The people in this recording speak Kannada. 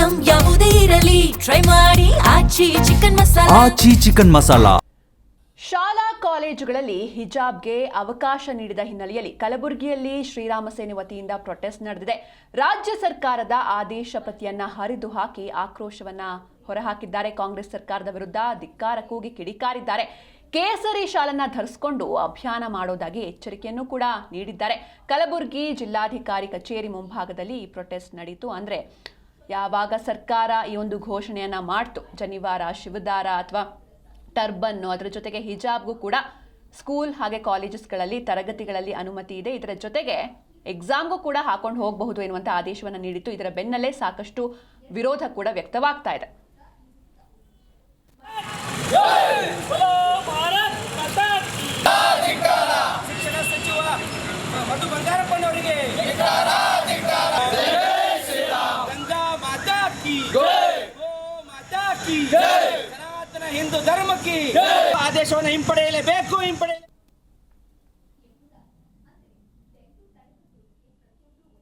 ಐಟಂ ಯಾವುದೇ ಇರಲಿ ಟ್ರೈ ಮಾಡಿ ಆಚಿ ಚಿಕನ್ ಮಸಾಲಾ. ಶಾಲಾ ಕಾಲೇಜುಗಳಲ್ಲಿ ಹಿಜಾಬ್ಗೆ ಅವಕಾಶ ನೀಡಿದ ಹಿನ್ನೆಲೆಯಲ್ಲಿ ಕಲಬುರಗಿಯಲ್ಲಿ ಶ್ರೀರಾಮ ಸೇನೆ ವತಿಯಿಂದ ಪ್ರೊಟೆಸ್ಟ್ ನಡೆದಿದೆ. ರಾಜ್ಯ ಸರ್ಕಾರದ ಆದೇಶ ಪ್ರತಿಯನ್ನ ಹರಿದು ಹಾಕಿ ಆಕ್ರೋಶವನ್ನ ಹೊರಹಾಕಿದ್ದಾರೆ. ಕಾಂಗ್ರೆಸ್ ಸರ್ಕಾರದ ವಿರುದ್ಧ ಧಿಕ್ಕಾರ ಕೂಗಿ ಕಿಡಿಕಾರಿದ್ದಾರೆ. ಕೇಸರಿ ಶಾಲನ್ನ ಧರಿಸಿಕೊಂಡು ಅಭಿಯಾನ ಮಾಡೋದಾಗಿ ಎಚ್ಚರಿಕೆಯನ್ನು ಕೂಡ ನೀಡಿದ್ದಾರೆ. ಕಲಬುರಗಿ ಜಿಲ್ಲಾಧಿಕಾರಿ ಕಚೇರಿ ಮುಂಭಾಗದಲ್ಲಿ ಈ ಪ್ರೊಟೆಸ್ಟ್ ನಡೆಯಿತು. ಅಂದ್ರೆ ಯಾವಾಗ ಸರ್ಕಾರ ಈ ಒಂದು ಘೋಷಣೆಯನ್ನ ಮಾಡ್ತು, ಜನಿವಾರ, ಶಿವದಾರ ಅಥವಾ ಟರ್ಬನ್ನು, ಅದರ ಜೊತೆಗೆ ಹಿಜಾಬ್ಗೂ ಕೂಡ ಸ್ಕೂಲ್ ಹಾಗೆ ಕಾಲೇಜಸ್ಗಳಲ್ಲಿ ತರಗತಿಗಳಲ್ಲಿ ಅನುಮತಿ ಇದೆ, ಇದರ ಜೊತೆಗೆ ಎಕ್ಸಾಮ್ಗೂ ಕೂಡ ಹಾಕೊಂಡು ಹೋಗಬಹುದು ಎನ್ನುವಂಥ ಆದೇಶವನ್ನು ನೀಡಿತ್ತು. ಇದರ ಬೆನ್ನಲ್ಲೇ ಸಾಕಷ್ಟು ವಿರೋಧ ಕೂಡ ವ್ಯಕ್ತವಾಗ್ತಾ ಇದೆ. ಶಿಕ್ಷಣ ಸಚಿವ ಮಧು ಬಂಗಾರಪ್ಪನವರಿಗೆ ಗಂಗಾ ಮಾತಾ ಕಿ ಗೋ ಮಾತಾ ಕಿ ಸನಾತನ ಹಿಂದೂ ಧರ್ಮಕ್ಕೆ ಆದೇಶವನ್ನು ಹಿಂಪಡೆಯಲೇಬೇಕು.